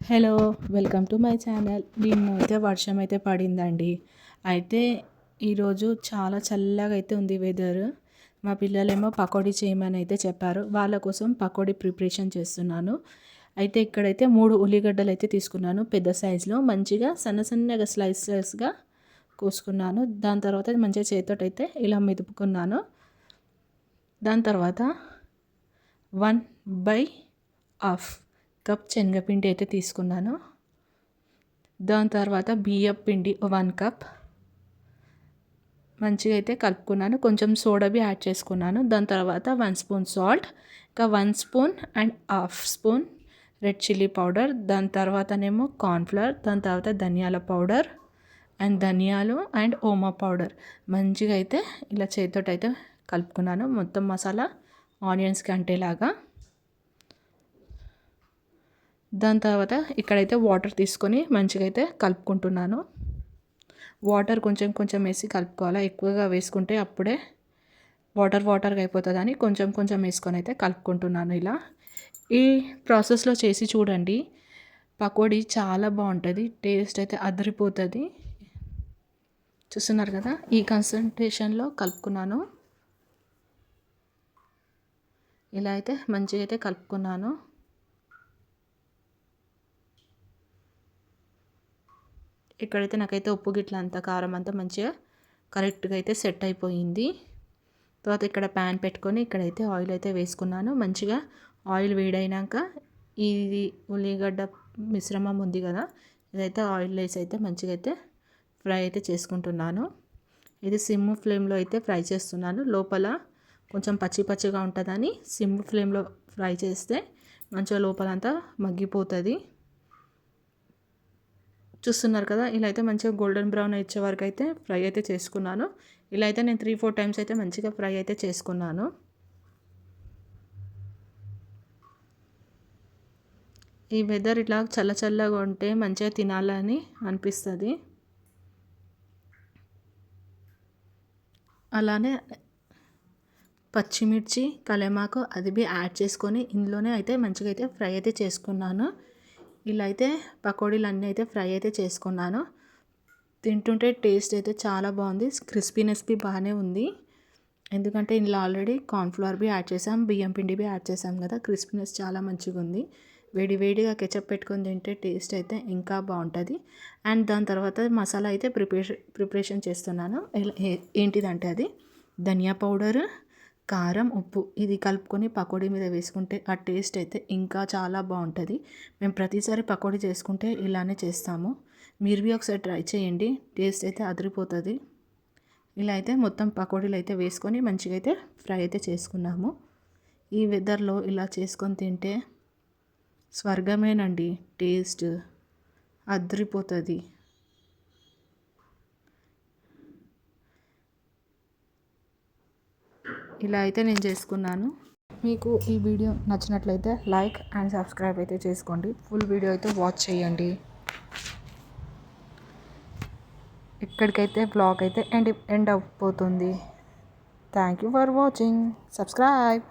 Hello, welcome to my channel. నిన్నైతే వర్షం అయితే పడిందండి. అయితే ఈరోజు చాలా చల్లగా అయితే ఉంది వెదర్. మా పిల్లలేమో పకోడీ చేయమని అయితే చెప్పారు. వాళ్ళ కోసం పకోడీ ప్రిపరేషన్ చేస్తున్నాను. అయితే ఇక్కడైతే 3 ఉల్లిగడ్డలు అయితే తీసుకున్నాను పెద్ద సైజులో. మంచిగా సన్న సన్నగా స్లైసెస్గా కోసుకున్నాను. దాని తర్వాత మంచిగా చేతితో అయితే ఇలా మెదుపుకున్నాను. దాని తర్వాత 1/2 కప్ శనగపిండి అయితే తీసుకున్నాను. దాని తర్వాత బియ్యం పిండి 1 కప్ మంచిగా అయితే కలుపుకున్నాను. కొంచెం సోడా యాడ్ చేసుకున్నాను. దాని తర్వాత 1 స్పూన్ సాల్ట్, ఇంకా 1 spoon and half spoon red chilli powder, దాని తర్వాతనేమో కార్న్ఫ్లవర్, దాని తర్వాత ధనియాల పౌడర్ అండ్ ధనియాలు అండ్ ఓమా పౌడర్ మంచిగా అయితే ఇలా చేతితో అయితే కలుపుకున్నాను. మొత్తం మసాలా ఆనియన్స్కి అంటేలాగా. దాని తర్వాత ఇక్కడైతే వాటర్ తీసుకొని మంచిగా అయితే కలుపుకుంటున్నాను. వాటర్ కొంచెం కొంచెం వేసి కలుపుకోవాలి. ఎక్కువగా వేసుకుంటే అప్పుడే వాటర్గా అయిపోతుందని కొంచెం కొంచెం వేసుకొని అయితే కలుపుకుంటున్నాను. ఇలా ఈ ప్రాసెస్లో చేసి చూడండి. పకోడీ చాలా బాగుంటుంది. టేస్ట్ అయితే అదిరిపోతుంది. చూస్తున్నారు కదా, ఈ కన్సంట్రేషన్లో కలుపుకున్నాను. ఇలా అయితే మంచిగా అయితే కలుపుకున్నాను. ఇక్కడైతే నాకైతే ఉప్పు గిట్ల అంతా కారం అంతా మంచిగా కరెక్ట్గా అయితే సెట్ అయిపోయింది. తర్వాత ఇక్కడ ప్యాన్ పెట్టుకొని ఇక్కడైతే ఆయిల్ అయితే వేసుకున్నాను. మంచిగా ఆయిల్ వేడైనాక ఇది ఉల్లిగడ్డ మిశ్రమం ఉంది కదా, ఇదైతే ఆయిల్ వేసి అయితే మంచిగా అయితే ఫ్రై అయితే చేసుకుంటున్నాను. ఇది సిమ్ ఫ్లేమ్లో అయితే ఫ్రై చేస్తున్నాను. లోపల కొంచెం పచ్చి పచ్చిగా ఉంటుందని సిమ్ ఫ్లేమ్లో ఫ్రై చేస్తే మంచిగా లోపలంతా మగ్గిపోతుంది. చూస్తున్నారు కదా, ఇలా అయితే మంచిగా గోల్డెన్ బ్రౌన్ వచ్చే వరకు అయితే ఫ్రై అయితే చేసుకున్నాను. ఇలా అయితే నేను 3-4 టైమ్స్ అయితే మంచిగా ఫ్రై అయితే చేసుకున్నాను. ఈ వెదర్ ఇట్లా చల్లగా ఉంటే మంచిగా తినాలని అనిపిస్తుంది. అలానే పచ్చిమిర్చి, కలేమాకు అది యాడ్ చేసుకొని ఇందులోనే అయితే మంచిగా అయితే ఫ్రై అయితే చేసుకున్నాను. ఇలా అయితే పకోడీలు అన్నీ అయితే ఫ్రై అయితే చేసుకున్నాను. తింటుంటే టేస్ట్ అయితే చాలా బాగుంది. క్రిస్పీనెస్ బాగానే ఉంది. ఎందుకంటే ఇందులో ఆల్రెడీ కార్న్ఫ్లవర్ యాడ్ చేసాం, బియ్యం పిండి యాడ్ చేసాం కదా, క్రిస్పీనెస్ చాలా మంచిగా ఉంది. వేడిగా కెచప్ పెట్టుకొని తింటే టేస్ట్ అయితే ఇంకా బాగుంటుంది. అండ్ దాని తర్వాత మసాలా అయితే ప్రిపరేషన్ చేస్తున్నాను. ఏంటిదంటే అది ధనియా పౌడర్, కారం, ఉప్పు ఇది కలుపుకొని పకోడీ మీద వేసుకుంటే ఆ టేస్ట్ అయితే ఇంకా చాలా బాగుంటుంది. మేము ప్రతిసారి పకోడీ చేసుకుంటే ఇలానే చేస్తాము. మీరు ఒకసారి ట్రై చేయండి. టేస్ట్ అయితే అదిరిపోతుంది. ఇలా అయితే మొత్తం పకోడీలు అయితే వేసుకొని మంచిగా అయితే ఫ్రై అయితే చేసుకున్నాము. ఈ వెదర్లో ఇలా చేసుకొని తింటే స్వర్గమేనండి. టేస్ట్ అదిరిపోతుంది. ఇలా అయితే నేను చేసుకున్నాను. మీకు ఈ వీడియో నచ్చినట్లయితే లైక్ అండ్ సబ్స్క్రైబ్ అయితే చేసుకోండి. ఫుల్ వీడియో అయితే వాచ్ చేయండి. ఇక్కడికైతే బ్లాగ్ అయితే ఎండ్ అయిపోతుంది. Thank you for watching. Subscribe.